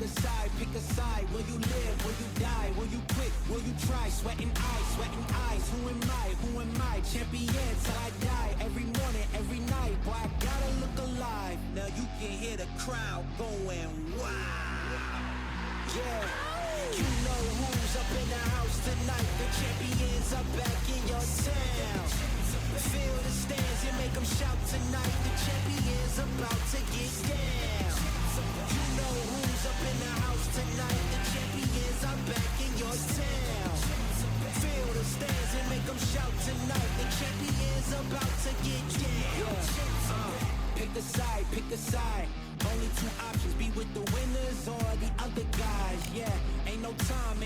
a side, pick a side. Will you live? Will you die? Will you quit? Will you try? Sweating eyes. Who am I? Who am I? Champion till I die. Every morning, every night. Boy, I gotta look alive. Now you can hear the crowd going wow. Yeah. You know who's up in the house tonight. The champions are back in your town. Feel the stands and make them shout tonight. The champions about to get down. You know who's up in the house tonight. The champions are back in your town. Feel the stands and make them shout tonight. The champions about to get down. Pick a side, pick a side. Only two options, be with the winners or the other guys. Yeah, ain't no time,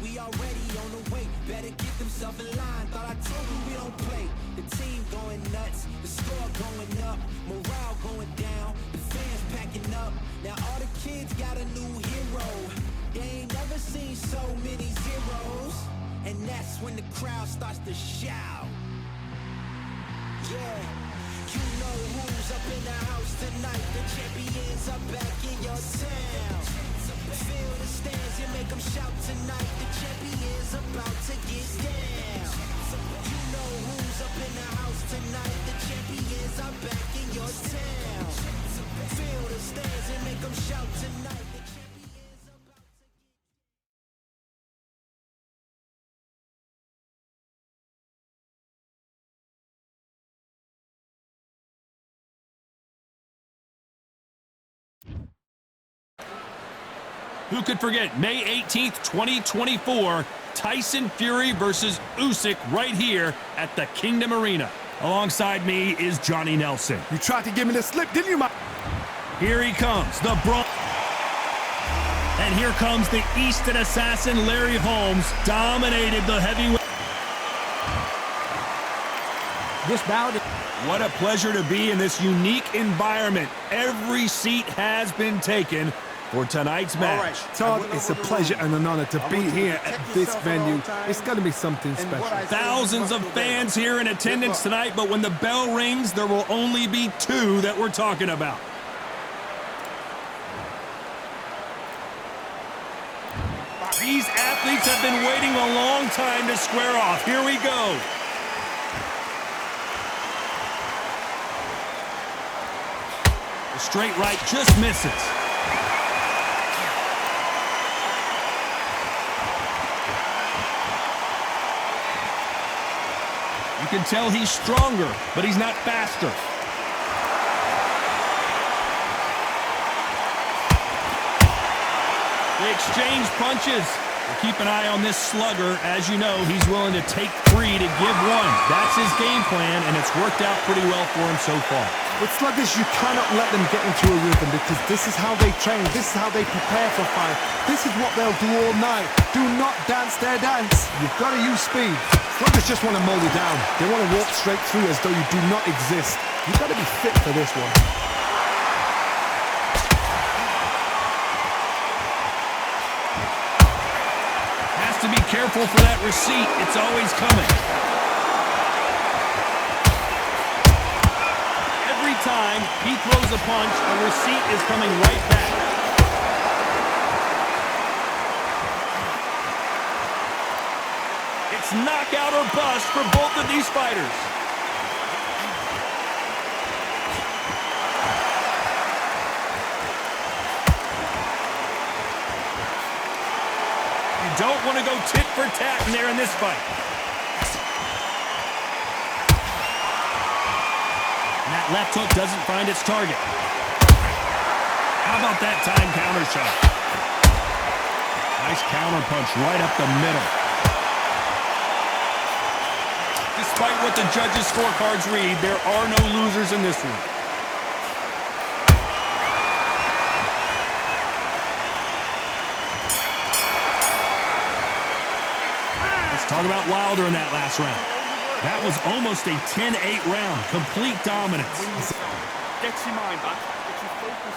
we already on the way. Better get themselves in line, thought I told you we don't play. The team going nuts, the score going up, morale going down, the fans packing up. Now all the kids got a new hero. They ain't never seen so many zeros. And that's when the crowd starts to shout. Yeah. You know who's up in the house tonight. The champions are back in your town. Feel the stands and make them shout tonight. The champions about to get down. You know who's up in the house tonight. The champions are back in your town. Feel the stands and make them shout tonight. The champions about to get Who could forget May 18th, 2024, Tyson Fury versus Usyk right here at the Kingdom Arena. Alongside me is Johnny Nelson. You tried to give me the slip, didn't you, Mike? Here he comes, the Bronx. And here comes the Easton assassin, Larry Holmes, dominated the heavyweight. This bout. What a pleasure to be in this unique environment. Every seat has been taken for tonight's match. Todd, it's a pleasure and an honor to be here at this venue. It's going to be something special. Thousands of fans here in attendance tonight, but when the bell rings, there will only be two that we're talking about. These athletes have been waiting a long time to square off. Here we go. The straight right just misses. You can tell he's stronger, but he's not faster. They exchange punches. We'll keep an eye on this slugger. As you know, he's willing to take three to give one. That's his game plan, and it's worked out pretty well for him so far. With sluggers, you cannot let them get into a rhythm because this is how they train. This is how they prepare for fight. This is what they'll do all night. Do not dance their dance. You've got to use speed. Sluggers just want to mow you down. They want to walk straight through as though you do not exist. You've got to be fit for this one. Has to be careful for that receipt. It's always coming. Every time he throws a punch, a receipt is coming right back. It's knockout or bust for both of these fighters. You don't want to go tit for tat in there in this fight. And that left hook doesn't find its target. How about that time counter shot? Nice counter punch right up the middle. Despite what the judges' scorecards read, there are no losers in this one. Let's talk about Wilder in that last round. That was almost a 10-8 round. Complete dominance. Get your mind back. Get your focus.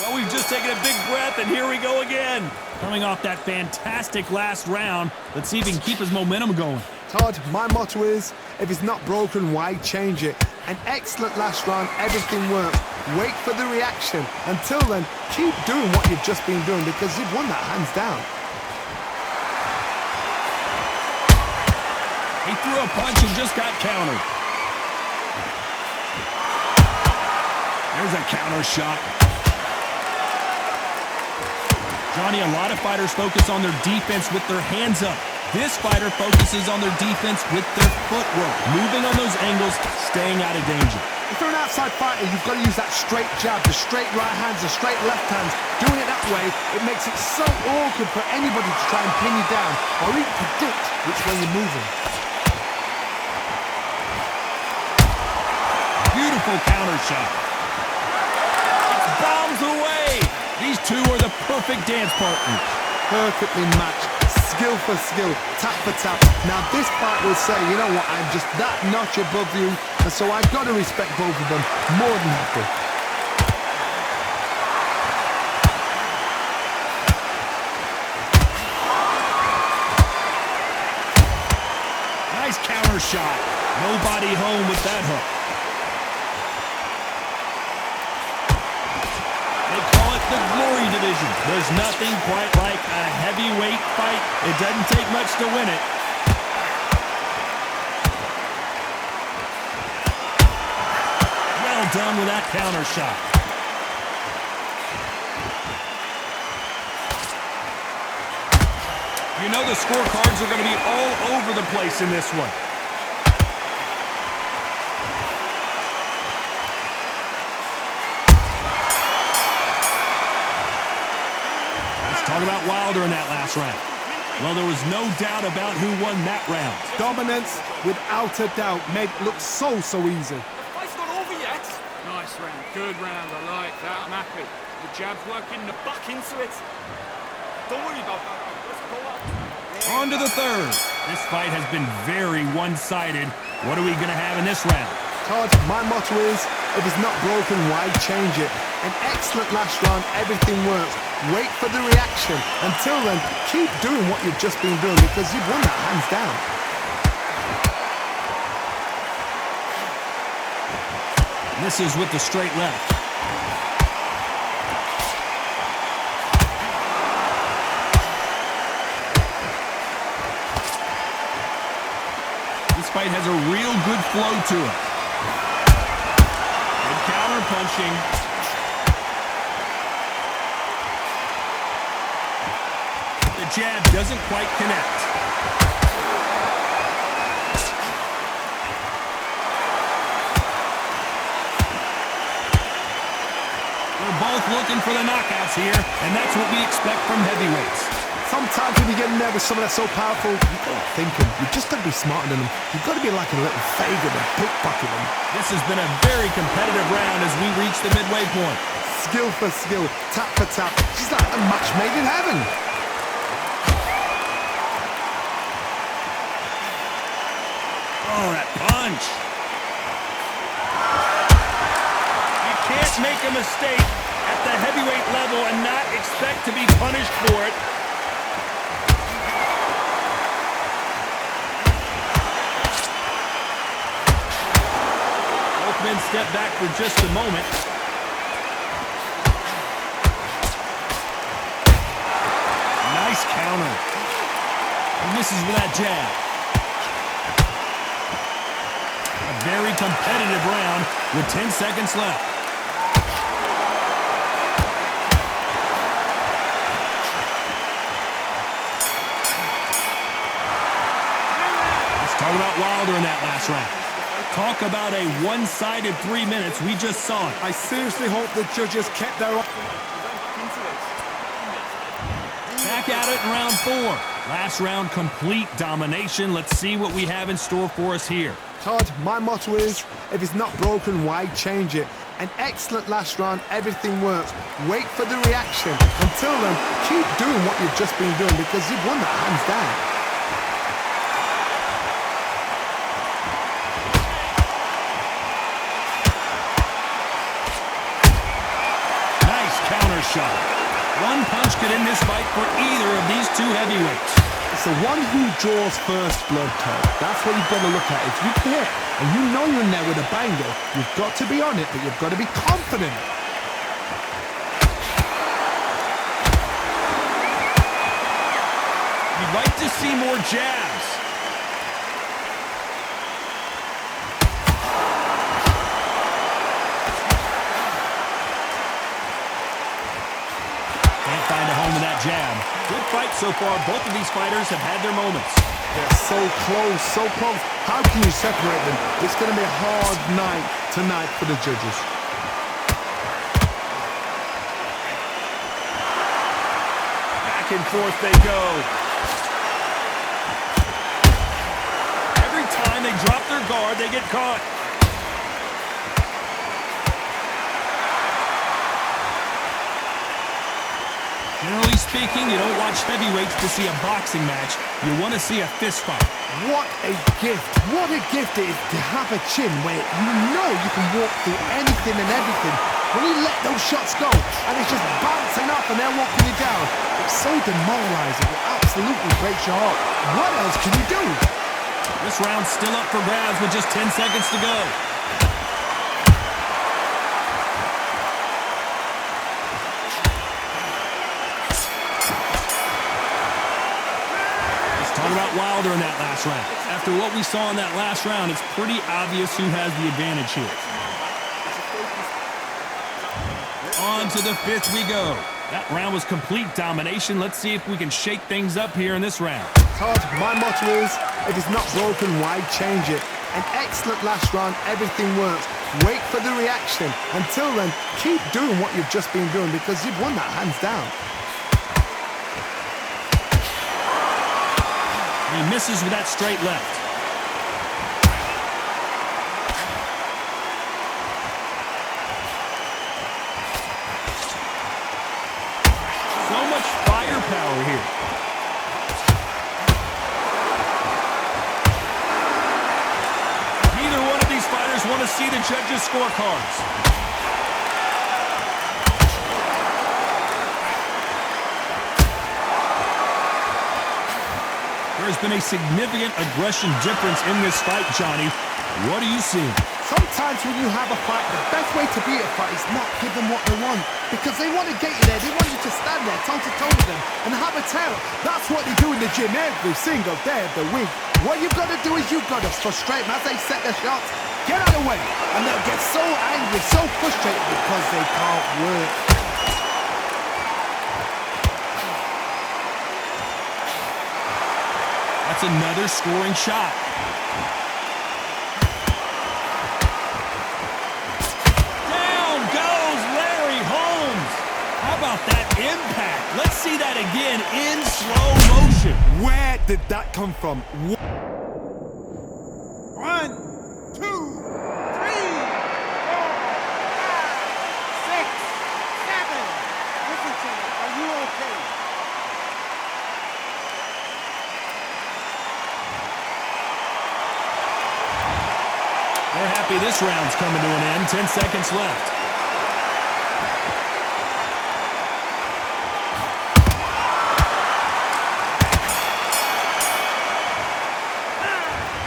Well, we've just taken a big breath, and here we go again. Coming off that fantastic last round, let's see if he can keep his momentum going. Todd, my motto is, if it's not broken, why change it? An excellent last round, everything worked. Wait for the reaction. Until then, keep doing what you've just been doing because you've won that hands down. He threw a punch and just got countered. There's a counter shot. Johnny, a lot of fighters focus on their defense with their hands up. This fighter focuses on their defense with their footwork, moving on those angles, staying out of danger. If you're an outside fighter, you've got to use that straight jab, the straight right hands, the straight left hands. Doing it that way, it makes it so awkward for anybody to try and pin you down or even predict which way you're moving. Beautiful counter shot. It's bombs away. These two are the perfect dance partners. Perfectly matched, skill for skill, tap for tap. Now this fight will say, you know what, I'm just that notch above you, and so I've got to respect both of them more than happy. Nice counter shot. Nobody home with that hook. The Glory Division. There's nothing quite like a heavyweight fight. It doesn't take much to win it. Well done with that counter shot. You know the scorecards are going to be all over the place in this one. Talk about Wilder in that last round. Well, there was no doubt about who won that round. Dominance, without a doubt, made it look so easy. The fight's not over yet. Nice round. Good round. I like that. I'm happy. The jab's working. The back into it. Don't worry about that. Let's go up. On to the third. This fight has been very one-sided. What are we going to have in this round? Todd, my motto is, if it's not broken, why change it? An excellent last round, everything works. Wait for the reaction. Until then, keep doing what you've just been doing because you've won that hands down. This is with the straight left. This fight has a real good flow to it. Good counter punching. The jab doesn't quite connect. We're both looking for the knockouts here, and that's what we expect from heavyweights. Sometimes when you get in there with someone that's so powerful, you've got to think them. You've just got to be smarter than them. You've got to be like a little faggot and pickpocket them. This has been a very competitive round as we reach the midway point. Skill for skill, tap for tap. She's like a match made in heaven. Oh, that punch. You can't make a mistake at the heavyweight level and not expect to be punished for it. Both men step back for just a moment. Nice counter. He misses with that jab. Very competitive round with 10 seconds left. Let's talk about Wilder in that last round. Talk about a one-sided 3 minutes. We just saw it. I seriously hope the judges kept their... Back at it in round 4. Last round, complete domination. Let's see what we have in store for us here. Todd, my motto is, if it's not broken, why change it? An excellent last round, everything works. Wait for the reaction. Until then, keep doing what you've just been doing because you've won that hands down. Nice counter shot. One punch could end this fight for either of these two heavyweights. It's the one who draws first blood, Todd. That's what you've got to look at. If you hit and you know you're in there with a banger, you've got to be on it, but you've got to be confident. You'd like to see more jabs. Can't find a home with that jab. Good fight so far. Both of these fighters have had their moments. They're so close, so close. How can you separate them? It's going to be a hard night tonight for the judges. Back and forth they go. Every time they drop their guard, they get caught. Generally speaking, you don't watch heavyweights to see a boxing match. You want to see a fist fight. What a gift. What a gift it is to have a chin where you know you can walk through anything and everything. When you let those shots go and it's just bouncing up and they're walking you down, it's so demoralizing. It absolutely breaks your heart. What else can you do? This round's still up for grabs with just 10 seconds to go. Talk about Wilder in that last round. After what we saw in that last round, it's pretty obvious who has the advantage here. On to the fifth we go. That round was complete domination. Let's see if we can shake things up here in this round. Todd, my motto is, if it's not broken, why change it? An excellent last round, everything works. Wait for the reaction. Until then, keep doing what you've just been doing because you've won that hands down. He misses with that straight left. So much firepower here. Neither one of these fighters want to see the judges' scorecards. There's been a significant aggression difference in this fight, Johnny. What are you seeing? Sometimes when you have a fight, the best way to beat a fight is not give them what they want. Because they want to get you there. They want you to stand there toe-to-toe with them and have a tail. That's what they do in the gym every single day of the week. What you've got to do is you've got to frustrate them as they set their shots. Get out of the way. And they'll get so angry, so frustrated because they can't work. That's another scoring shot. Down goes Larry Holmes. How about that impact? Let's see that again in slow motion. Where did that come from? 1, 2, 3, 4, 5, 6, 7. Listen to me. Are you okay? They're happy this round's coming to an end. 10 seconds left.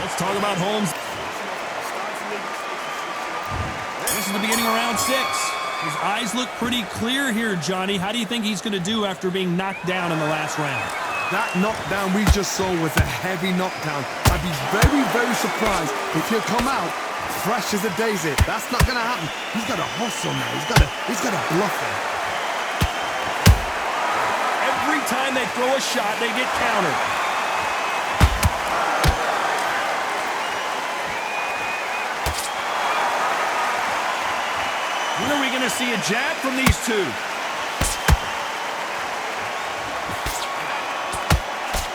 Let's talk about Holmes. This is the beginning of round 6. His eyes look pretty clear here, Johnny. How do you think he's going to do after being knocked down in the last round? That knockdown we just saw was a heavy knockdown. I'd be very, very surprised if he'll come out fresh as a daisy. That's not going to happen. He's got to hustle now. He's got to bluff him. Every time they throw a shot, they get countered. When are we going to see a jab from these two?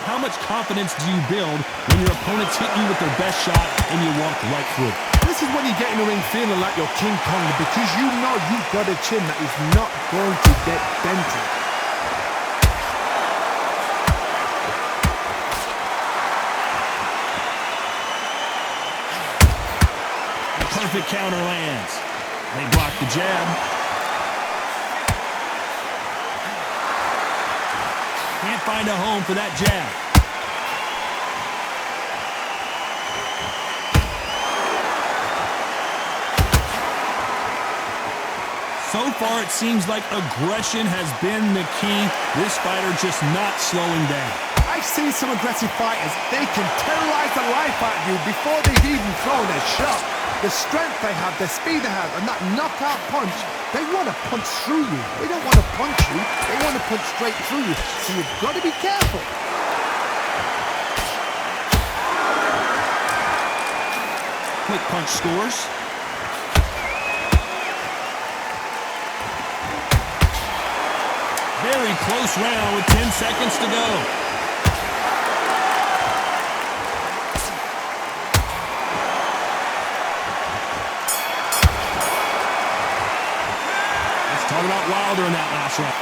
How much confidence do you build when your opponents hit you with their best shot and you walk right through it? This is when you get in the ring feeling like you're King Kong because you know you've got a chin that is not going to get dented. The perfect counter lands. They block the jab. Can't find a home for that jab. So far, it seems like aggression has been the key. This fighter just not slowing down. I've seen some aggressive fighters. They can terrorize the life out of you before they've even thrown a shot. The strength they have, the speed they have, and that knockout punch, they want to punch through you. They don't want to punch you. They want to punch straight through you. So you've got to be careful. Quick punch scores. Very close round with 10 seconds to go. Let's talk about Wilder in that last round.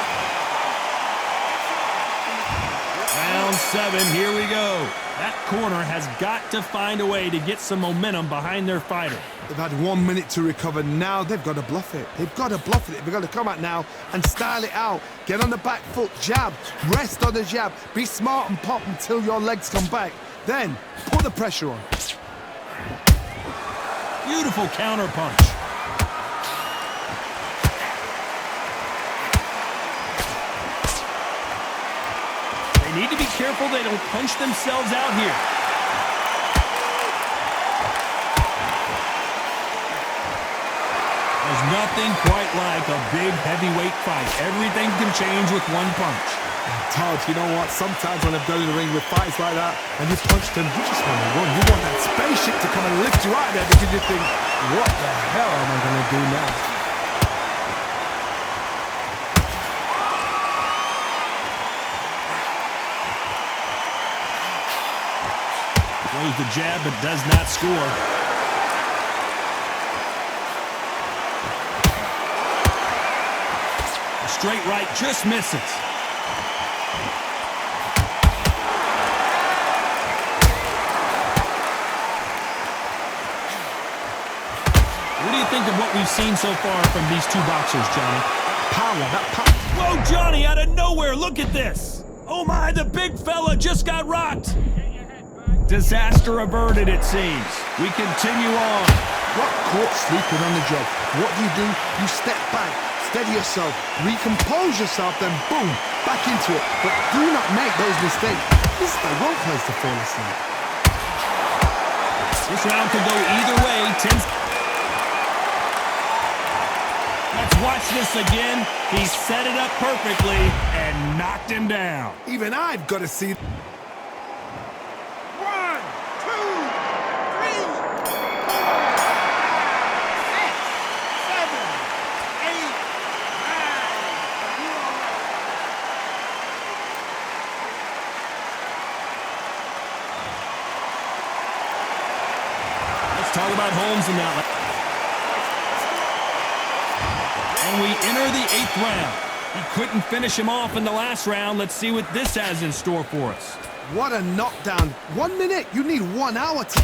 Round 7, here we go. That corner has got to find a way to get some momentum behind their fighter. They've had 1 minute to recover. Now they've got to bluff it. They've got to bluff it. They've got to come out now and style it out. Get on the back foot, jab, rest on the jab. Be smart and pop until your legs come back. Then put the pressure on. Beautiful counter punch. They need to be careful they don't punch themselves out here. There's nothing quite like a big heavyweight fight. Everything can change with one punch. Todd, you know what? Sometimes when I've gone in the ring with fights like that and you punch them, you just want to run. You want that spaceship to come and lift you out there because you think, what the hell am I going to do now? Throws the jab but does not score. A straight right just misses. What do you think of what we've seen so far from these two boxers, Johnny? Power, that power. Whoa, Johnny, out of nowhere, look at this. Oh my, the big fella just got rocked. Disaster averted, it seems. We continue on. What caught sleeping on the job? What do? You step back, steady yourself, recompose yourself, then boom, back into it. But do not make those mistakes. This is the wrong place to fall asleep. This round could go either way. Let's watch this again. He set it up perfectly and knocked him down. Even I've got to see. 1, 2, 3, 4, 6, 7, 8, 9. Let's talk about Holmes in that. And we enter the 8th round. He couldn't finish him off in the last round. Let's see what this has in store for us. What a knockdown. 1 minute, you need 1 hour to...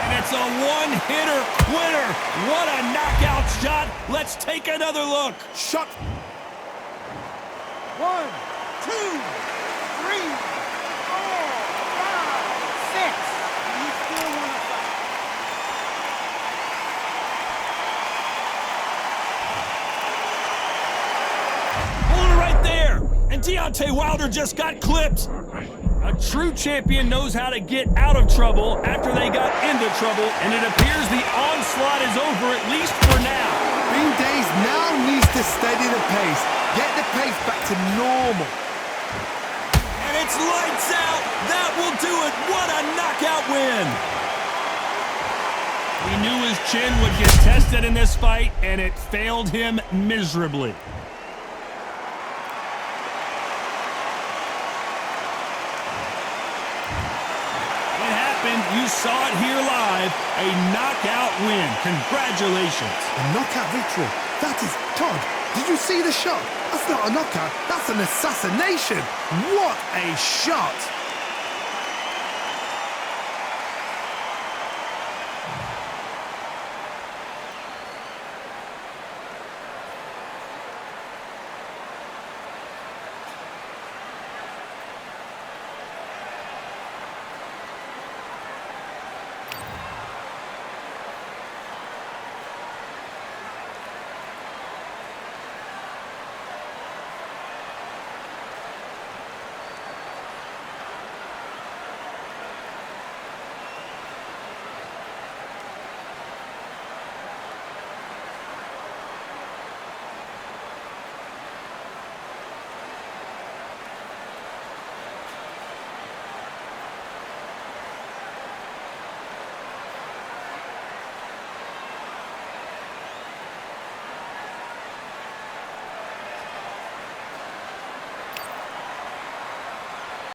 And it's a one-hitter winner. What a knockout shot. Let's take another look. Shot. 1, 2, 3, 4, 5, 6. You still want to fight. Hold it right there. And Deontay Wilder just got clipped. A true champion knows how to get out of trouble after they got into trouble, and it appears the onslaught is over, at least for now. Bean Days now needs to steady the pace. Get the pace back to normal. And it's lights out. That will do it. What a knockout win. We knew his chin would get tested in this fight, and it failed him miserably. You saw it here live, a knockout win. Congratulations. A knockout victory. That is... Todd, did you see the shot? That's not a knockout. That's an assassination. What a shot.